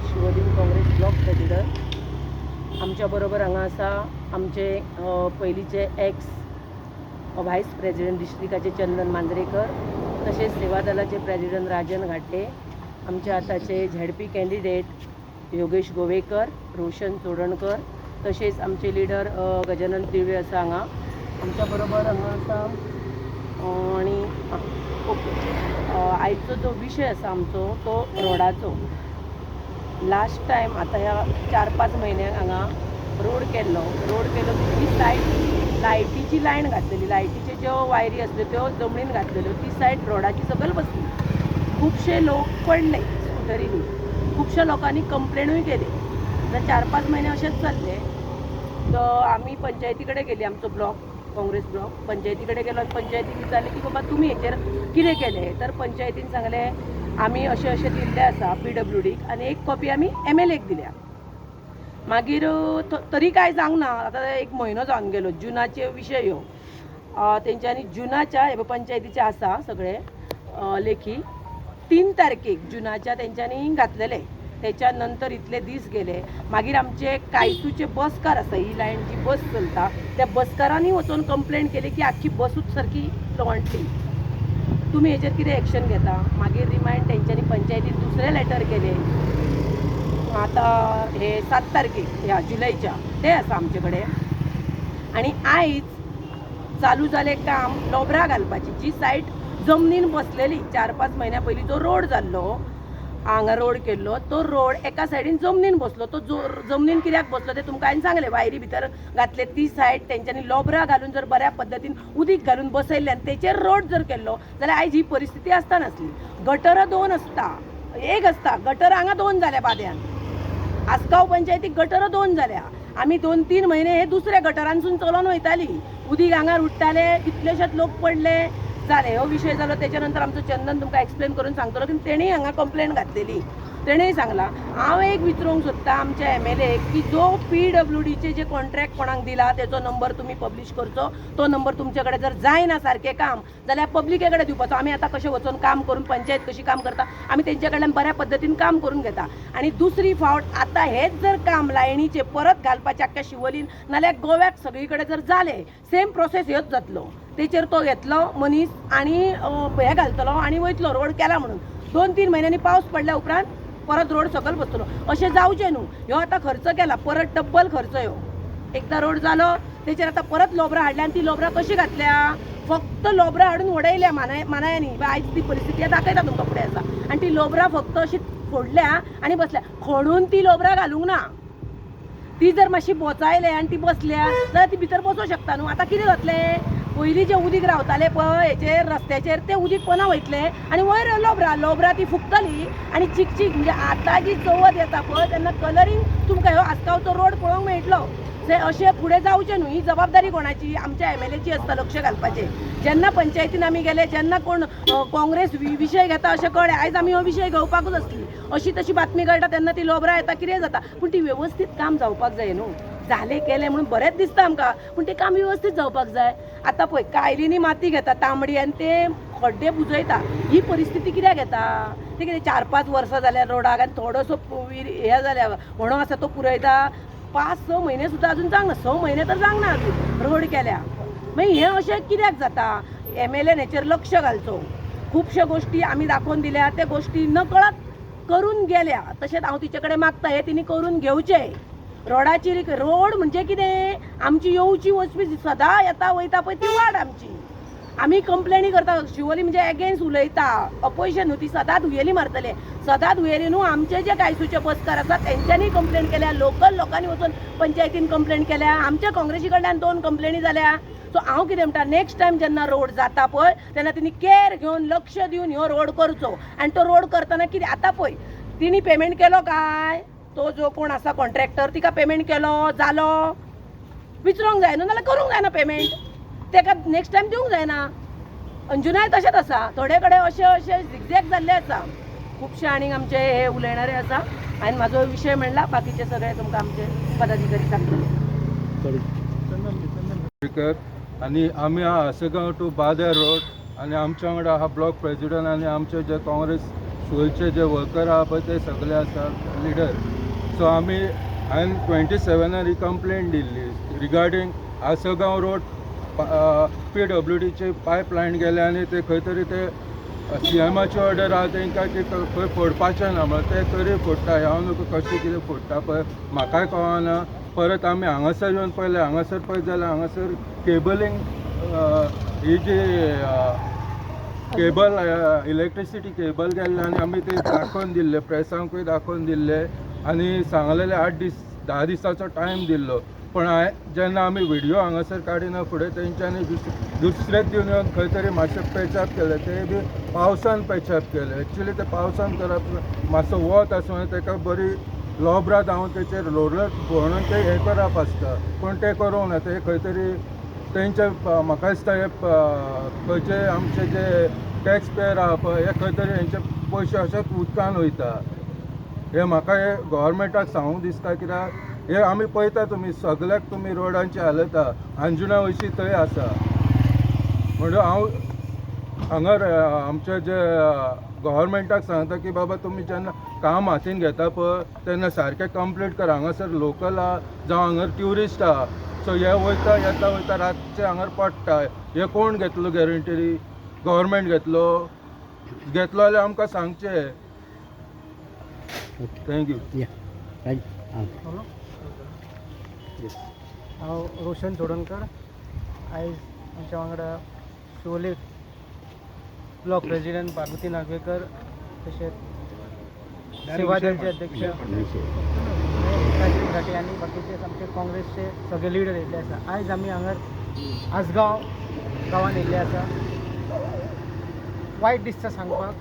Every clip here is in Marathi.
शिवोलीम काँग्रेस ब्लॉक प्रेसिडेंट आमच्या बरोबर हांगा आसा आमचे पयलींचे एक्स व्हायस प्रेसिडेंट डिस्ट्रिक्टाचे चंदन मांद्रेकर, तसेच सेवा दलाचे प्रेसिडेंट राजन घाटे, आमचे आताचे झेडपी कॅन्डिडेट योगेश गोवेकर, रोशन चोडणकर, तसेच आमचे लिडर गजानन तिळवे आसा हांगा आमच्या बरोबर हांगा आसा. आणि ओके, आयचो जो विशय आसा आमचो तो रोडाचो. लास्ट टायम आता ह्या 4-5 म्हयन्याक हांगा रोड केल्लो ती सायड लायटीची लायन घातलेली, लायटीचे ज्यो वायरी आसल्यो त्यो जमनीन घातलेल्यो, ती सायड रोडाची सकयल बसली. खुबशे लोक पडले स्कुटरीनी, खुबश्या लोकांनी कंप्लेनूय केली. आता 4-5 म्हयने अशेंच चल्ले. तर आमी पंचायती कडेन गेली, आमचो ब्लॉक काँग्रेस ब्लॉक पंचायती कडेन गेलो आनी पंचायतीन विचारलें की बाबा तुमी हेचेर कितें केलें. तर पंचायतीन सांगलें आमी अशें अशें दिल्लें आसा PWDक आनी एक कॉपी आमी MLAक दिल्या. मागीर तरी कांय जावंक ना. आतां 1 म्हयनो जावन गेलो. जुनाचे विशय ह्यो तेंच्यांनी जुनाच्या हे पंचायतीचे आसा सगळे लेखी 3 तारखेक जुनाच्या तेंच्यांनी घातलेले. त्याच्या नंतर इतले दीस गेले. मागीर आमचे कायसूचे बसकार आसा, ही लायन जी बस चलता त्या बसकारांनी वचून कंप्लेंट केली की आख्खी बसूच सारकी लवंटली, तुमी हेचेर कितें एक्शन घेता. मागीर रिमांड तेंच्यांनी पंचायतीन दुसरे लेटर केले. आता हे 7 तारखेक ह्या जुलयच्या ते आसा आमचे कडेन. आनी आयज चालू जालें काम लोबरा घालपाची, जी सायड जमनीन बसलेली. 4-5 म्हयन्या पयलीं जो रोड जाल्लो, हांगा रोड केल्लो, तो रोड एका सायडीन जमनीन बसलो. तो जमनीन कित्याक बसलो ते तुमकां हांवें सांगलें. वायरी भितर घातले ती सायड तेंच्यांनी लोबरा घालून जर बऱ्या पद्दतीन उदीक घालून बसयल्ले आनी तेचेर रोड जर केल्लो जाल्यार आयज ही परिस्थिती आसता नासली. गटर 2 आसता, एक आसता गटर, हांगा 2 जाल्या बाद्यान. आसगांव पंचायतीक गटर 2 जाल्या. आमी 2-3 म्हयने हे दुसऱ्या गटरांसून चलोवन वयताली, उदीक हांगा उडटाले, कितलेशेच लोक पडले. जालें, हो विशय जालो. त्याच्या नंतर आमचो चंदन तुमकां एक्सप्लेन करून सांगतलो की तेणेंय हांगा कंप्लेंट घातलेली. तेणेंय सांगलां. हांव एक विचारूंक सोदतां आमच्या MLAक की जो PWDचे जे कॉन्ट्रॅक्ट कोणाक दिला तेचो नंबर तुमी पब्लीश करचो. तो नंबर तुमचे कडेन जर जायना सारकें काम जाल्यार पब्लिके कडेन दिवपाचो. आमी आतां कशें वचून काम करून पंचायत कशी काम करता, आमी तेंचे कडल्यान बऱ्या पद्दतीन काम करून घेता. आनी दुसरी फावट आतां हेच जर काम लायनीचे परत घालपाचे आख्ख्या शिवोलीन नाल्यार गोव्याक सगळी कडेन जर जालें, सेम प्रोसेस ह्योच जातलो. तेचेर तो घेतलो मनीस आनी हे घालतलो आनी वयतलो रोड केला म्हणून. 2-3 म्हयन्यांनी पावस पडल्या उपरांत परत रोड सकयल बसतलो. अशें जावचें न्हू. ह्यो आतां खर्च केला, परत डब्बल खर्च ह्यो. एकदा रोड जालो तेचेर आतां परत लोबरां हाडल्या आनी ती लोबरां कशी घातल्या, फक्त लोबरां हाडून उडयल्या मानायांनी. आयज ती परिस्थिती दाखयता तुमकां फुडें आसा. आनी ती लोबरां फक्त अशी फोडल्या आनी बसल्या. खणून ती लोबरां घालूंक ना. ती जर मातशी बोचायले आनी ती बसल्या जाल्यार ती भितर बसूंक शकता न्हू. आतां कितें जातलें, पयलीं जे उदीक रावताले पळय हेचेर रस्त्याचेर ते उदीक पोना वयतले आनी वयर लोबरां ती फुगतली आनी चिकचीक. म्हणजे आतां जी चवथ येता पळय तेन्ना कलरींग तुमकां ह्यो आसगांवचो रोड पळोवंक मेळटलो. ते अशें फुडें जावचें न्हू. ही जबाबदारी कोणाची, आमच्या MLAची आसता लक्ष घालपाचें. जेन्ना पंचायतीन आमी गेले, जेन्ना कोण काँग्रेस विशय घेता अशें कळ्ळें, आयज आमी हो विशय घेवपाकूच आसली. अशी तशी बातमी कळटा तेन्ना ती लोबरां येता, कितें जाता. पूण ती वेवस्थीत काम जावपाक जाय न्हू. झालें केलें म्हणून बरेंच दिसता आमकां, पूण तें काम वेवस्थीत जावपाक जाय. आतां पळय कायलींनी माती घेता तांबडी आनी ते खड्डे बुजयता. ही परिस्थिती कित्याक येता. ते कितें 4-5 वर्सां जाल्यार रोडाक आनी थोडोसो हे जाल्या व्हणो आसा तो पुरयता. 5-6 म्हयने सुद्दां अजून जावंक ना. 6 म्हयने तर जावंक ना अजून रोड केल्या. मागीर हें अशें कित्याक जाता. MLAन हेचेर लक्ष घालचो. खुबश्यो गोश्टी आमी दाखोवन दिल्या, त्या गोश्टी नकळत करून गेल्या. तशेंच हांव तिचे कडेन मागता हे तिणी करून घेवचें. रोडाची रोड म्हणजे कितें, आमची येवची वचपी सदां येता वयता पळय ती वाट आमची. आमी कंप्लेनी करता. शिवोली म्हणजे एगेन्स्ट उलयता, अपोजिशन न्हू. ती सदां दुयेली मारतले, सदां दुयेली न्हू. आमचे जे कायसूचे बसकार आसा तेंच्यांनी कंप्लेंट केल्या, लोकल लोकांनी वचून पंचायतीन कंप्लेंट केल्या, आमच्या काँग्रेसी कडल्यान 2 कंप्लेनी जाल्या. सो हांव कितें म्हणटा, नेक्स्ट टायम जेन्ना रोड जाता पळय तेन्ना तिणी केअर घेवन लक्ष दिवन ह्यो रोड करचो. आनी तो रोड करतना कितें आतां पळय तिणी पेमेंट केलो काय, तो जो कोण आसा कॉन्ट्रॅक्टर तिका पेमेंट केलो जालो विचारूंक जाय न्हू, नाल्यार करूंक जायना पेमेंट. तेका नेक्स्ट टायम दिवंक जायना. अंजुनाय तशेंच आसा. थोडे कडेन अशें झिगझॅग जाल्लें आसा. खुबशे आनीक आमचे हे उलयणारे आसा. हांवें म्हाजो विशय म्हणला, बाकीचे सगळे तुमकां आमचे पदाधिकारी सांगतले. आनी आमी आसगांव टू बाद्या रोड आनी आमच्या वांगडा आहा ब्लॉक प्रेसिडेंट आनी आमचे जे काँग्रेस स्कूलचे जे वर्कर आहा पळय ते सगळे आसा लिडर. सो आमी हांवें 27 कंप्लेंट दिल्ली रिगार्डींग आसगांव रोड PWDची पायपलायन गेले आनी ते खंय तरी ते CMची ऑर्डर आहा तांकां की खंय फोडपाचें ना म्हणून ते तरी फोडटा. हांव न्हू कशें कितें फोडटा पळय म्हाकाय कळना. परत आमी हांगासर येवन पळयलें, हांगासर पळयत जाल्यार हांगासर केबलींग ही जी केबल इलेक्ट्रिसिटी केबल गेल्ले आनी आमी ते दाखोवन दिल्ले, प्रेसांकूय दाखोवन दिल्ले आनी सांगलेले 8-10 दिसाचो टायम दिल्लो. पण जेन्ना आमी व्हिडियो हांगासर काडिना फुडें तेंच्यांनी दुसरेच दिवन येवन खंय तरी मातशें पॅचअप केले. ते बी पावसान पॅचअप केले. एक्चुली ते पावसान करप मातसो वत आसूं ताका बरी लोबरां धांवन तेचेर रोलर म्हणून ते हें करप आसता. पूण ते करूंक ना. ते खंय तरी तेंचे म्हाका दिसता हे खंयचे आमचे जे टॅक्स पेयर आहा पळय हे खंय तरी हेंचे पयशे अशेंच उदकान वयता. हे म्हाका हे गोवोरमेंटाक सांगूंक दिसता कित्याक हे आमी पळयता तुमी सगळ्याक तुमी रोडांची हालत आहा अंजुना वयशी थंय आसा. म्हणून हांव हांगर आमचे जे गोवोरमेंटाक सांगता की बाबा तुमी जेन्ना काम हातीन घेता पळय तेन्ना सारकें कंप्लीट करा. हांगासर लोकल आहा जावं हांगर ट्युरिस्ट आहा. सो हे वयता येता वयता रातचे हांगर पडटा. हे कोण घेतलो गॅरंटी? गव्हर्मेंट घेतलो जाल्यार आमकां सांगचें. थँक्यू. हांव रोशन चोडणकर. आयज आमच्या वांगडा शिवोले ब्लॉक प्रेसिडेंट पार्वती नागवेकर तशेंच सेवादळचे अध्यक्ष राजीव घाटे आनी बाकीचे आमचे काँग्रेसचे सगळे लिडर येयल्ले आसा. आयज आमी हांगर आसगांव गांवांत येयल्ले आसा. वायट दिसता सांगपाक,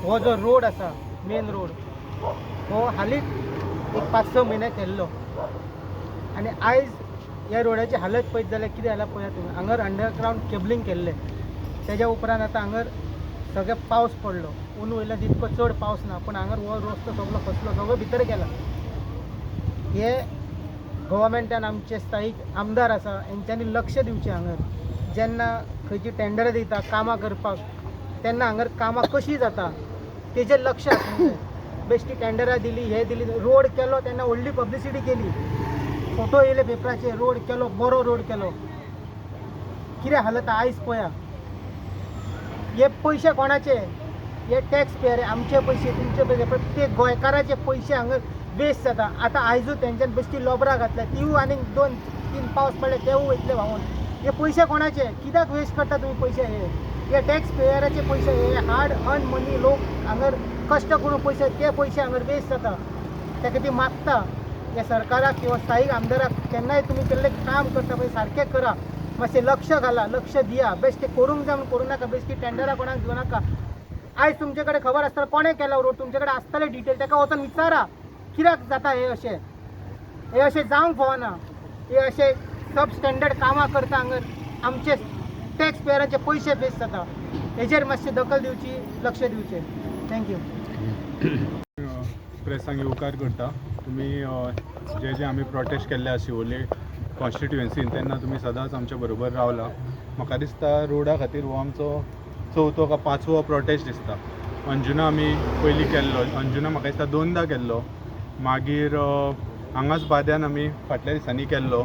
हो जो रोड आसा मेन रोड हो हालींच एक 5-6 म्हयने केल्लो आनी आयज ह्या रोडाची हालत पळयत जाल्यार कितें जाला पळयात तुमी. हांगर अंडरग्रावंड केबलींग केल्लें, तेज्या उपरांत आतां हांगर सगळे पावस पडलो. ऊन वयल्यान तितको चड पावस ना पूण हांगर हो रस्तो सगळो खसलो, सगळो भितर गेला. हे गव्हर्मेंटान आमचे स्थायीक आमदार आसा हेंच्यांनी लक्ष दिवचें. हांगर जेन्ना खंयची टेंडरां दिता कामां करपाक तेन्ना हांगर कामां कशीं जाता तेजेर लक्ष आसूंक जाय. बेश्टी टेंडरां दिली, हे दिली, रोड केलो तेन्ना व्हडली पब्लिसिटी केली, फोटो येयले पेपराचेर, रोड केलो, बरो रोड केलो. कितें हालत आयज पळया. हे पयशे कोणाचे? हे टॅक्स पेयर, आमचे पयशे, तुमचे पयशे, प्रत्येक गोंयकाराचे पयशे हांगा वेस्ट जाता. आतां आयजूच तेंच्यान बेश्टी लोबरां घातल्या, तिवूय आनीक 2-3 पावस पडले तेवूय वयतले व्हांवून. हे पयशे कोणाचे? कित्याक वेस्ट करता तुमी पयशे? हे टॅक्स पेयराचे पयशे, हे हार्ड अर्न मनी लोक हांगर कश्ट करून पयशे, ते पयशे हांगर वेस्ट जाता. ताका ती मागता हे सरकाराक किंवा स्थायीक आमदाराक केन्नाय तुमी केल्लें काम करता पळय सारकें करा, मातशें लक्ष घाला, लक्ष दिया. बेश्टे करूंक जाय करूं नाका, बेश्टी टेंडरां कोणाक दिवं नाका. आयज तुमचे कडेन खबर आसतलें कोणें केलो रोड, तुमचे कडेन आसतलें डिटेल, ताका वचून विचारा कित्याक जाता हे अशें. हे अशें जावंक फावना. हे अशें सब स्टँडर्ड कामां करता हांगर आमचे टॅक्स पेयराचे पयशे वेस्ट जाता. हेजेर मातशें दखल दिवची, लक्ष दिवचें. थँक्यू. प्रेसांक येवकार करता. तुमी जे आमी प्रोटेस्ट केल्ले आसा शिवोले कॉन्स्टिट्युएन्सीन तेन्ना तुमी सदांच आमच्या बरोबर रावला. म्हाका दिसता रोडा खातीर हो आमचो 4थो का 5वो प्रोटेस्ट दिसता. अंजुना आमी पयलीं केल्लो, अंजुना म्हाका दिसता 2दा केल्लो, मागीर हांगाच बाद्यान आमी फाटल्या दिसांनी केल्लो.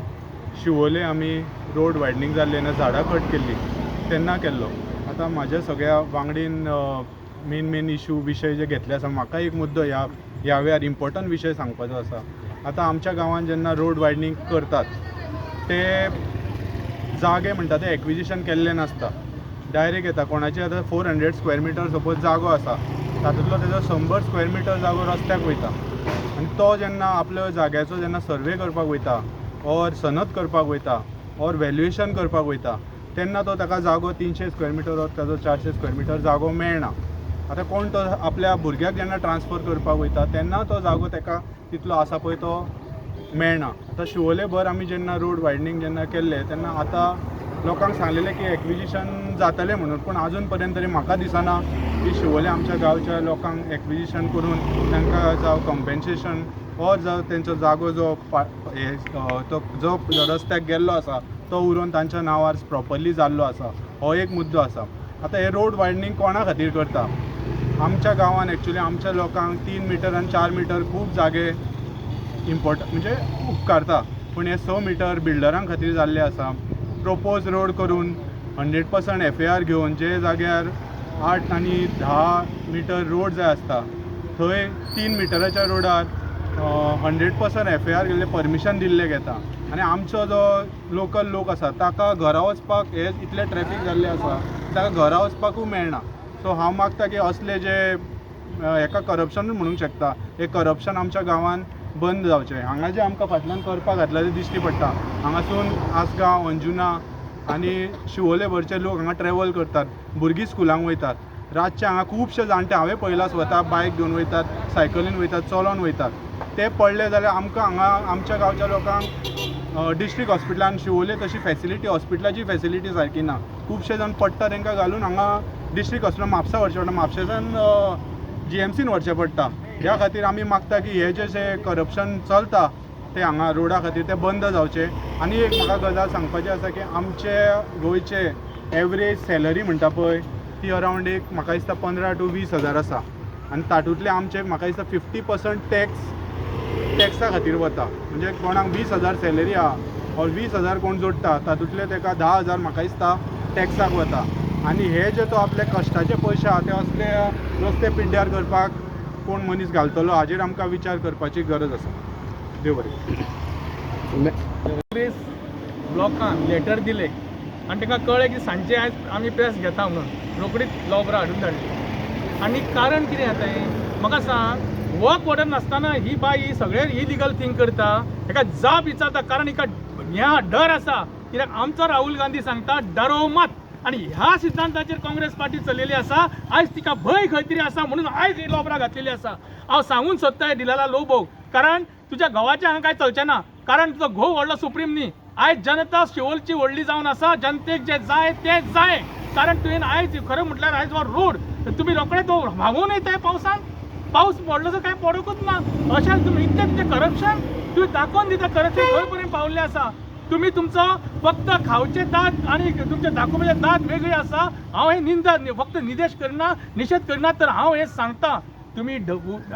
शिवोले आमी रोड वायडनींग जाल्ली आनी झाडां कट केल्ली तेन्ना केल्लो. आतां म्हाज्या सगळ्या वांगडीन मेन इशू विशय जे घेतले आसा, म्हाका एक मुद्दो ह्या वेळार इम्पॉर्टंट विशय सांगपाचो आसा. आतां आमच्या गांवांत जेन्ना रोड वायडनींग करतात ते जागे म्हणटा ते एक्विजिशन केल्ले नासता. डायरेक्ट येता कोणाचे आतां 400 स्क्वेअर मिटर सपोज जागो आसा, तातूंतलो तेजो 100 स्क्वेअर मिटर जागो रस्त्याक वयता आनी तो जेन्ना आपल्या जाग्याचो जेन्ना सर्वे करपाक वयता ऑर सनद करपाक वयता ऑर व्हॅल्युएशन करपाक वयता तेन्ना तो ताका जागो 300 स्क्वेअर मिटर ऑर ताजो 400 स्क्वेअर मिटर जागो मेळना. आतां कोण तो आपल्या भुरग्याक जेन्ना ट्रान्सफर करपाक वयता तेन्ना तो जागो ताका तितलो आसा पळय तो मेळना. आतां शिवोले भर आमी जेन्ना रोड वायडनींग जेन्ना केल्ले तेन्ना आतां लोकांक सांगलेलें की एक्विजिशन जातलें म्हणून, पूण आजून पर्यंत तरी म्हाका दिसना की शिवोले आमच्या गांवच्या लोकांक एक्विजिशन करून तांकां जावं कॉम्पेन्सेशन ऑर जावं तेंचो जागो जो रस्त्याक गेल्लो आसा तो उरोवन तांच्या नांवार प्रॉपरली जाल्लो आसा, हो एक मुद्दो आसा. आतां हे रोड वायडनींग कोणा खातीर करता? आमच्या गांवान एक्चुली आमच्या लोकांक 3 मीटर आनी 4 मीटर खूब जागे इम्पॉर्टंट म्हणजे उपकारता, पूण हे 6 मीटर बिल्डरां खातीर जाल्ले आसा. प्रोपोज रोड करून 100% FAR घेवन जे जाग्यार 8 आनी 10 मीटर रोड जाय आसता थंय 3 मिटराच्या रोडार 100% FAR गेल्ले परमिशन दिल्ले घेता. आनी आमचो जो लोकल लोक आसा ताका घरा वचपाक हे इतले ट्रॅफिक जाल्ले आसा ताका घरा वचपाकूय मेळना. सो हांव मागता की असले जे हेका करप्शन म्हणूंक शकता हे करप्शन आमच्या गांवांत बंद जावचें. हांगा जे आमकां फाटल्यान करपाक घातला ते दिश्टी पडटा. हांगासून आसगांव, अंजुना आनी शिवोले भरचे लोक हांगा ट्रॅवल करतात, भुरगीं स्कुलांक वयतात. रातचे हांगा खुबशे जाणटे हांवें पयला स्वता बायक घेवन वयतात, सायकलीन वयतात, चलोन वयतात. ते पडले जाल्यार आमकां हांगा आमच्या गांवच्या लोकांक डिस्ट्रिक्ट हॉस्पिटलान शिवोले तशी फॅसिलिटी हॉस्पिटलाची फॅसिलिटी सारकी ना. खुबशे जाण पडटा तांकां घालून हांगा डिस्ट्रिक्ट हॉस्पिटल म्हापसा व्हरचें पडटा, म्हापशेच्यान GMCन व्हरचें पडटा. ह्या खातीर आमी मागता की हे जे करप्शन चलता ते हांगा रोडा खातीर ते बंद जावचे. आनी एक म्हाका गजाल सांगपाची आसा की आमचे गोंयचे एवरेज सॅलरी म्हणटा पळय ती अरावंड एक म्हाका दिसता 15 to 20 हजार आसा. आनी तातूंतले आमचे म्हाका दिसता 50% टॅक्सा खातीर वता. म्हणजे कोणाक 20,000 सॅलरी आहा और 20,000 कोण जोडटा तातूंतले ताका 10,000 म्हाका दिसता टॅक्साक वता. आनी हे जे तो आपले कश्टाचे पयशे आहा ते असले रस्ते पिड्ड्यार करपाक कोण मनीस घालतलो हाजेर आमकां विचार करपाची गरज आसा. देव बरें. काँग्रेस ब्लॉकान लेटर दिले आनी तांकां कळ्ळें की सांजचे आयज आमी प्रेस घेता म्हणून रोकडीच लॉबरां हाडून धाडली. आनी कारण कितें जाता हें म्हाका सांग, वर्क ऑर्डर नासतना ही बाई सगळे इलिगल थिंग करता, हेका जाप विचारता. कारण हिका ह्या डर आसा, कित्याक आमचो राहुल गांधी सांगता डरो मत. आनी ह्या सिद्धांताचेर काँग्रेस पार्टी चल्लेली आसा. आयज तिका भंय खंय तरी आसा म्हणून आयज ही लॉबरां घातलेली आसा. हांव सांगून सोदता दिलाला लोबोक, कारण तुज्या घोवाचें हांगा कांय चलचें ना. कारण तुजो घोव व्हडलो सुप्रीम न्ही. आयज जनता शिवोलची व्हडली जावन आसा. जनतेक जे जाय तें जाय. कारण तुवें आयज खरें म्हटल्यार आयज हो रोड तुमी रोखडे तो व्हांवून येताय पावसान. पावस पडलो काय पडोकूच ना. अशें तुमी इतलें करप्शन तुमी दाखोवन दिता. करप्शन खंय पर्यंत पावल्लें आसा. तुम्ही तुमचो फक्त खावचे दात आणि तुमचे दाखोवपाचे दात वेगळे आसा. हांव हे निंदा फक्त निदेश करना, निषेध करना, तर हांव हे सांगता तुम्ही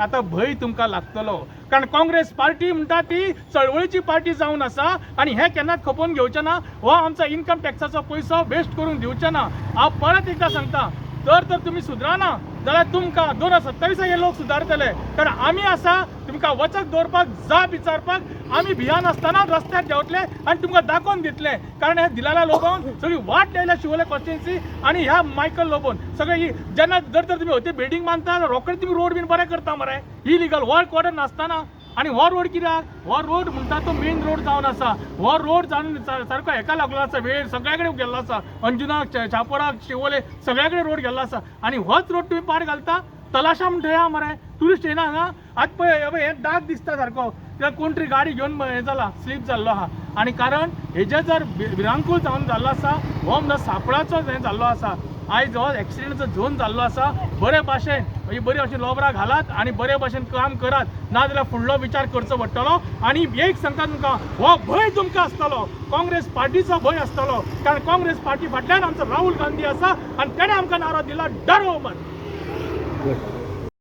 आता भंय तुमकां लागतलो. कारण काँग्रेस पार्टी म्हणटा ती चळवळीची पार्टी जावन आसा आणि हे केन्नाच खपोवन घेवचें ना. हो आमचा इन्कम टॅक्साचो पयसो वेस्ट करून दिवचें ना. हांव परत एकदा सांगता, तर तुम्ही सुदराना जाल्यार तुमकां 2027 हे लोक सुदारतले. कारण आमी आसा तुमकां वचत दवरपाक, जाप विचारपाक. आमी भियान आसतना रस्त्यार देंवतले आनी तुमकां दाखोवन दितले. कारण हे दिलाला लोबोन सगळी वाट लायल्या शिवोले कॉन्स्टिट्युएन्सी आनी ह्या मायकल लोबोन सगळे जेन्ना जर तुम्ही होते बिल्डींग बांदता रोखडे तुम्ही रोड बीन बरें करता मरे. ही लिगल वर्क ऑर्डर नासतना. आणि हो रोड कित्याक, हो रोड म्हणटा तो मेन रोड जावन आसा. हो रोड जावन सारको हेका लागलो आसा, वेळ सगळ्या कडेन गेल्लो आसा. अंजुना, चापोरा, शिवोले सगळ्या कडेन रोड गेल्लो आसा. आणि होच रोड तुम्ही पार घालता. तलाशा म्हणटा या मरे टुरिस्ट येना हांगा. आतां पळय हे दाग दिसता सारको, कित्याक कोण तरी गाडी घेवन हे जाला, स्लीप जाल्लो आहा. आणि कारण हेजे जर विरांकूळ जावन जाल्लो आसा, हो म्हणटा सापळाचो हें जाल्लो आसा. आयज हो एक्सिडेंटचो झोन जाल्लो आसा. बरे भाशेन बरे भाशेन लोबरां घालात आणि बरे भाशेन काम करात, नाजाल्यार फुडलो विचार करचो पडटलो. आणि एक सांगता तुमकां, हो भंय तुमकां आसतलो, काँग्रेस पार्टीचो भंय आसतलो. कारण काँग्रेस पार्टी फाटल्यान आमचो राहुल गांधी आसा आनी तेणें आमकां नारो दिला डरो मत.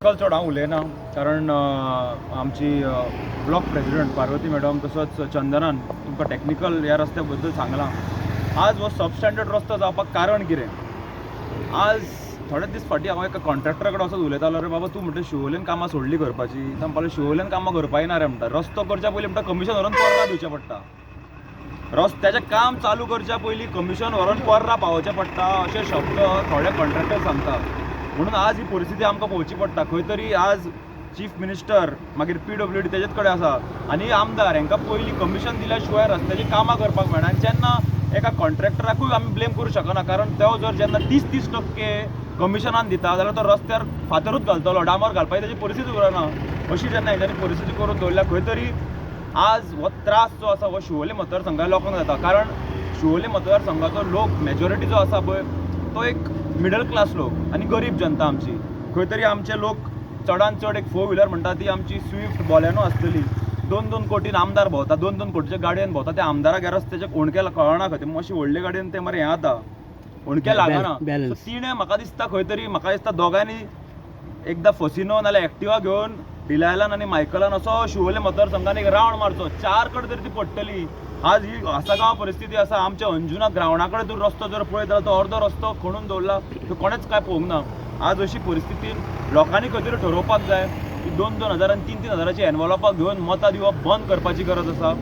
चड हांव उलयना, कारण आमची ब्लॉक प्रेसिडेंट पार्वती मॅडम तसोच चंदनान तुमकां टॅक्निकल ह्या रस्त्या बद्दल सांगलां. आज हो सबस्टँडर्ड रस्तो जावपाक कारण कितें? आज थोडे दीस फाटीं हांव एका कॉन्ट्रॅक्टरा कडेन वचत उलयतालो, रे बाबा तूं म्हणटा शिवोलेन कामां सोडली करपाची. म्हणपाक शिवोलेन कामां करपाक ना रे म्हणटा. रस्तो करच्या पयलीं म्हणटा कमिशन व्हरून पर्रा दिवचें पडटा. रस्त्याचें काम चालू करच्या पयलीं कमिशन व्हरून पर्रा पावोवचें पडटा, अशे शब्द थोडे कॉन्ट्रॅक्टर सांगता. म्हणून आज ही परिस्थिती आमकां पळोवची पडटा. खंय तरी आज चीफ मिनिस्टर मागीर PWD तेजेच कडेन आसा आनी आमदार हांकां पयलीं कमिशन दिल्या शिवाय रस्त्याची कामां करपाक मेळना. आनी जेन्ना एका कॉन्ट्रॅक्टराकूय आमी ब्लेम करूं शकना, कारण तो जर जेन्ना 30% कमिशनान दिता जाल्यार तो रस्त्यार फातरूच घालतलो, डांबर घालपाची तेजी परिस्थिती उरना. अशी जेन्ना हेंच्यांनी परिस्थिती करून दवरल्या, खंय तरी आज हो त्रास जो आसा हो शिवोले मतदारसंघा लोकांक जाता. कारण शिवोले मतदारसंघाचो लोक मेजॉरिटी जो आसा पळय तो एक मिडल क्लास लोक आनी गरीब जनता आमची. खंय तरी आमचे लोक चडांत चड एक 4 व्हिलर म्हणटा ती आमची स्विफ्ट बॉलेनो आसतली. 2-2 कोटीन आमदार भोंवता, 2-2 कोटीच्या गाडयेन भोंवता. त्या आमदाराक ह्या रस्त्याचे कोणके कळना खंय. मातशी व्हडले गाडयेन ते मरे हें जाता, कोणके लागना. तिणें म्हाका दिसता खंय तरी म्हाका दिसता दोगांनी एकदा फसिनो नाल्यार एक्टिवा घेवन डिलायलान आनी मायकलान असो शिवोले मतदारसंघान एक रावंड मारचो 4 कडेन तरी ती पडटली. आज ही आसागांव परिस्थिती आसा. आमच्या अंजुना ग्रावंडा कडेन तूं रस्तो जर पळयत जाल्यार तो अर्दो रस्तो खणून दवरला, तो कोणेच काय पळोवंक ना. आज अशी परिस्थितीन लोकांनी खंय तरी ठरोवपाक जाय की 2,000 आनी 3,000ची एनवलपां घेवन मतां दिवप बंद करपाची गरज आसा.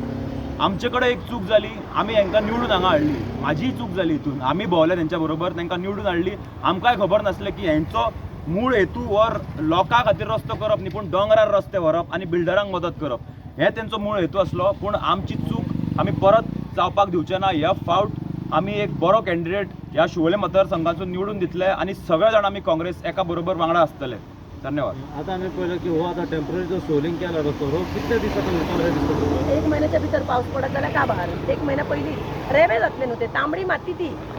आमचे कडेन एक चूक जाली, आमी हांकां निवडून हांगा हाडली. म्हाजीय चूक जाली हितून. आमी भोंवले तेंच्या बरोबर, तांकां निवडून हाडली. आमकांय खबर नासलें की हेंचो मूळ हेतू वर लोकां खातीर रस्तो करप न्ही, पूण दोंगरार रस्ते व्हरप आनी बिल्डरांक मदत करप, हे तेंचो मूळ हेतू आसलो. पूण आमची चूक आमी परत जावपाक दिवचे ना. ह्या फावट आमी एक बरो कॅन्डिडेट ह्या शिवोले मतदारसंघाचो निवडून दितले आनी सगळे जाण आमी काँग्रेस एका बरोबर वांगडा आसतले. धन्यवाद. आता आम्ही पळयलं की हो आता टेम्पररी जो सोलिंग केला रस्तो हो कितले दिसांनी उरतलो हे दिसता तुमकां? 1 महिन्याच्या भितर पाऊस पडत जाल्यार काबार. 1 महिना पयलीं रेवे जातले न्हू ते. तांबडी माती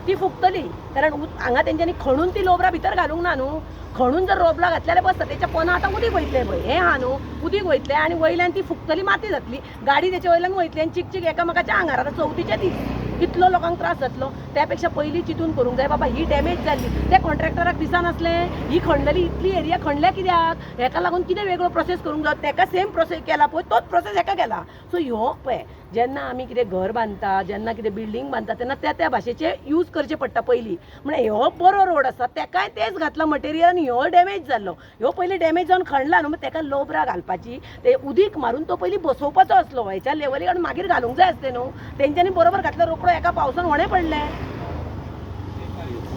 ती फुगतली, कारण हांगा तेंच्यांनी खणून ती लोबरां भितर घालूंक ना न्हू. खणून जर रोबला घातल्यार बसता, तेच्या पोना आतां उदीक वयतलें पळय, हें हा न्हू, उदीक वयतलें आनी वयल्यान ती फुगतली माती जातली. गाडी तेच्या वयल्यान वयतली आनी चिक एकामेकाच्या आंगार. आतां चवथीचे दीस कितलो लोकांक त्रास जातलो. त्यापेक्षा पयलीं चिंतून करूंक जाय बाबा ही डॅमेज जाल्ली. त्या कॉन्ट्रॅक्टराक दिसनासलें ही खणलेली इतली एरिया खणल्या कित्याक, हेका लागून कितें वेगळो प्रोसेस करूंक जाय. तेका सेम प्रोसेस केला पळय तोच प्रोसेस हेका केला. सो ह्यो पळय, जेन्ना आमी कितें घर बांदता, जेन्ना कितें बिल्डींग बांदता, तेन्ना त्या भाशेचे यूज करचे पडटा पयलीं. म्हणजे ह्यो बरो रोड आसा तेकाय तेच घातला मटेरियल आनी ह्यो डॅमेज जाल्लो. ह्यो पयलीं डॅमेज जावन खणला न्हू, तेका लोबरां घालपाची, ते उदीक मारून तो पयलीं बसोवपाचो आसलो हेच्या लेवलीक आनी मागीर घालूंक जाय आसलें न्हू. तेंच्यांनी बरोबर घातलं, रोकडो एका पावसान होणे पडलें.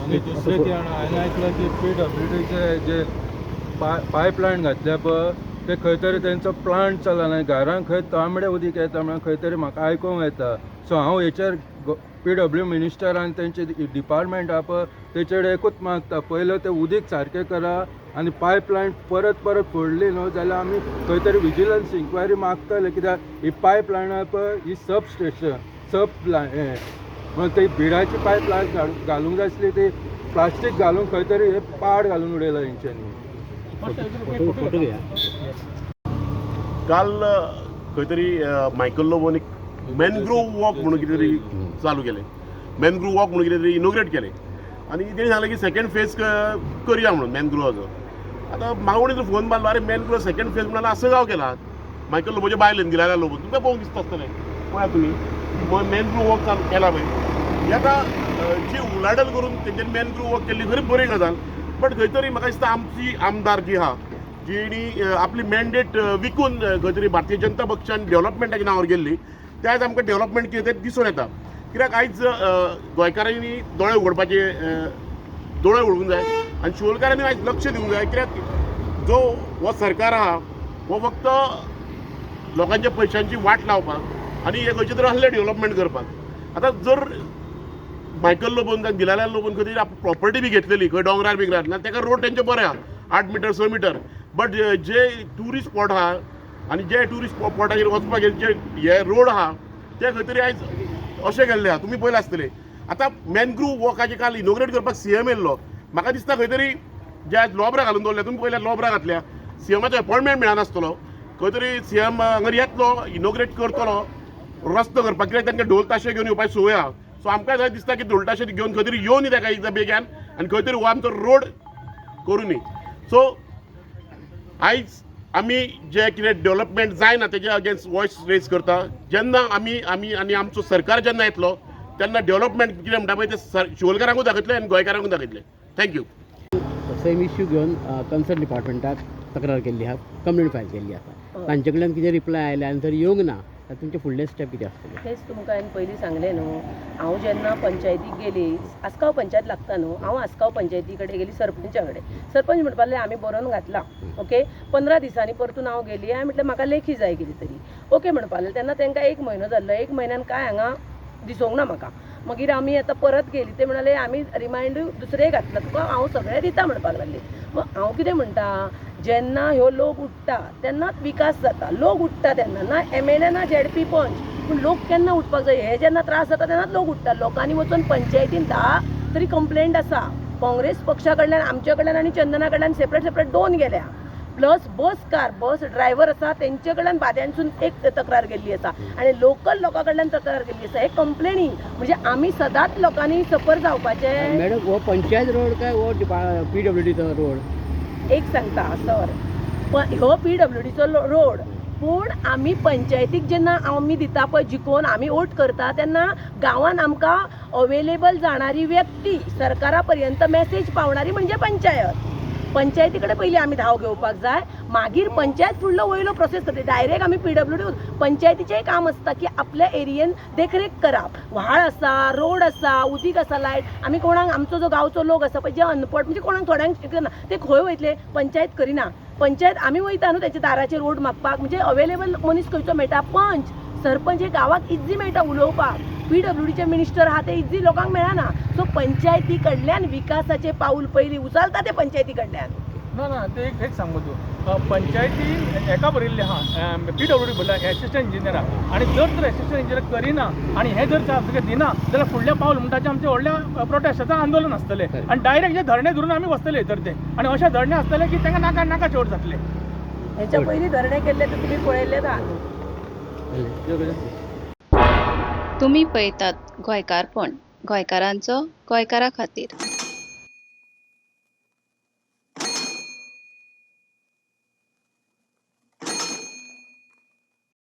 आणि दुसरें की हांवें आयकलां की PWDचे जे पायपलायन घातल्या पळय ते खंय तरी तेंचो प्लांट चलना, घरांक खंय तांबडें उदीक येता म्हणून खंय तरी म्हाका आयकूंक येता. सो हांव हेचेर PW मिनिस्टर आनी तेंचे डिपार्टमेंट आहा पळय तेचेर एकूच मागता, पयलो ते उदीक सारकें करा आनी पायपलायन परत फोडली न्हू जाल्यार आमी खंय तरी विजिलन्स इन्क्वायरी मागतले. कित्याक ही पायपलायन आहा पळय ही सब हें म्हणून ती बिडाची पायपलायन घालूंक जाय आसली, ती प्लास्टीक घालून खंय तरी हे पाड घालून उडयला हेंच्यांनी. काल खंय तरी मायकल लोबोन एक मॅनग्रोव वॉक म्हणून कितें तरी चालू केलें. मॅनग्रोव वॉक म्हणून कितें तरी इनोग्रेट केलें आनी तेणी सांगलें की सेकंड फेज करया म्हणून मॅनग्रोवाचो. आतां म्हाका कोणी जर फोन मारलो, अरे मॅनग्रोव सेकंड फेज म्हणून असं गांव केला मायकल लोबोच्या बायलेन दिला लोबो, तुमकां पळोवंक दिसता आसतलें. पळया तुमी मॅनग्रोव वॉक चालू केला पळय, ही आतां जी उलाढाल करून तेंच्यांनी मॅनग्रोव वॉक केल्ली खरी बरी गजाल. बट खंय तरी म्हाका दिसता आमची आमदार जी आहा जिणी आपली मॅन्डेट विकून खंय तरी भारतीय जनता पक्षान डेव्हलपमेंटाच्या नांवार गेल्ली, ते आयज आमकां डेव्हलपमेंट कितें तें दिसून येता. कित्याक आयज गोंयकारांनी दोळे उगडूंक जाय आनी शिवोलकारांनी आयज लक्ष दिवंक जाय. कित्याक जो हो सरकार आहा हो फक्त लोकांच्या पयशांची वाट लावपाक आनी हे खंयचे तरी असले डेव्हलपमेंट करपाक. आतां जर मायकल लोबोन जावं दिलाल्यार लोबोन खंय तरी प्रॉपर्टी बी घेतलेली खंय डोंगरार बिगरार ना, तेका रोड तेंचे बरे आहा 8 मिटर 6 मिटर. बट जे ट्युरिस्ट स्पॉट आहा आनी जे ट्युरिस्ट स्पॉटाचेर वचपाक जे हे रोड आहा ते खंय तरी आयज अशें केल्ले आहा. तुमी पळयला आसतले. आतां मॅनग्रोव वॉकाचे काल इनोग्रेट करपाक CM येयल्लो. म्हाका दिसता खंय तरी जे आयज लोबरां घालून दवरल्या, तुमी पळयल्यार लोबरां घातल्या, CMाचो अपॉयंटमेंट मेळनासतलो. खंय तरी CM हांगा येतलो, इनोग्रेट करतलो रस्तो करपाक, कित्याक तांकां ढोल ताशे घेवन येवपाची संवय आहा. सो आमकां जाय दिसता की ढोल ताशे घेवन खंय तरी येवन ताका एकदां बेग्यान आनी खंय तरी हो आमचो रोड करूं न्ही. सो आयज आमी जे कितें डेव्हलपमेंट जायना तेज्या अगेन्स्ट वॉयस रेज करता. जेन्ना आमी आनी आमचो सरकार जेन्ना येतलो तेन्ना डेव्हलपमेंट कितें म्हणटा पळय ते शिवोलकारांकूय दाखयतले आनी गोंयकारांकूय दाखयतले. थँक्यू. सेम इश्यू घेवन कन्सर्न डिपार्टमेंटाक तक्रार केल्ली आहा, कंप्लेंट फायल केल्ली आसा. तांचे कडल्यान कितें रिप्लाय आयल्या आनी जर येवंक ना जाल्यार तुमचे फुडले स्टेप कितें आसतले? तेच तुमकां हांवें पयलीं सांगलें न्हू. हांव जेन्ना पंचायतीक गेली, आसगांव पंचायत लागता न्हू, हांव आसगांव पंचायती कडेन गेली सरपंचा कडेन. सरपंच म्हणपाक लागले आमी बरोवन घातला, ओके. 15 दिसांनी परतून हांव गेली. हांवें म्हटलें म्हाका लेखी जाय कितें तरी, ओके म्हणपाक लागले. तेन्ना तांकां 1 म्हयनो जाल्लो. 1 म्हयन्यान काय हांगा दिसूंक ना म्हाका. मागीर आमी आतां परत गेली. ते म्हणाले आमी रिमांड दुसरे घातला, तुका हांव सगळें दिता म्हणपाक लागले. मग हांव कितें म्हणटा, जेन्ना ह्यो लोक उठटा तेन्नाच विकास जाता. लोक उठटा तेन्ना ना MLA ना ZP पंच, पूण लोक केन्ना उठपाक जाय, हे जेन्ना त्रास जाता तेन्नाच लोक उठटा. लोकांनी वचून पंचायतीन 10 तरी कंप्लेंट आसा. काँग्रेस पक्षा कडल्यान, आमच्या कडल्यान आनी चंदना कडल्यान सेपरेट 2 गेल्या. प्लस बस ड्रायव्हर आसा तेंचे कडल्यान बाद्यांसून 1 तक्रार गेल्ली आसा आनी लोकल लोकां कडल्यान तक्रार गेल्ली आसा. हे कंप्लेनी म्हणजे आमी सदांच लोकांनी सफर जावपाचें. मॅडम हो पंचायत रोड काय हो PWDचो रोड? एक सांगता सर, हो PWDचो रोड, पूण आमी पंचायतीक जेन्ना आमी दिता पळय जिखोवन आमी वोट करता तेन्ना गांवांत आमकां अवेलेबल जाणारी व्यक्ती, सरकारा पर्यंत मॅसेज पावणारी म्हणजे पंचायत. पंचायती कडेन पयलीं आमी धांव घेवपाक जाय, मागीर पंचायत फुडलो वयलो प्रोसेस करता. डायरेक्ट आमी PWD पंचायतीचेंय काम आसता की आपल्या एरियेन देखरेख करप. व्हाळ आसा, रोड आसा, उदीक आसा, लायट, आमी कोणाक आमचो जो गांवचो लोक आसा पळय जे अनपड म्हणजे कोणाक थोड्यांक शिकना ते खंय वयतले, पंचायत करिना. पंचायत आमी वयता न्हू तेच्या दाराचेर रोड मागपाक, म्हणजे अवेलेबल मनीस खंयचो मेळटा, पंच, सरपंच हे गांवाक इजी मेळटा उलोवपाक. PWDचे मिनिस्टर आहा ते इजी लोकांक मेळना. सो पंचायती कडल्यान विकासाचे पाऊल पयलीं उचलता ते पंचायती कडल्यान. ना ते एक सांगू तूं, पंचायती एका भरिल्ले आहा PWD भरला एसिस्टंट इंजिनियराक, आनी जर तर एसिस्टंट इंजिनियर करिना आनी हे जर सर्टिफिकेट दिना जाल्यार फुडल्या पावल म्हणटाचे आमचे व्हडल्या प्रोटेस्टाचं आंदोलन आसतलें आनी डायरेक्ट जे धरणे धरून आमी बसतले तर ते, आनी अशे धरणे आसतले की तांकां नाका नाका चोट जातले. हेच्या पयलीं धरणे केल्ले तर तुमी पळयल्लेच आहा. तुम्ही पळयतात गोंयकारपण, गोंयकारांचो गोंयकारा खातीर.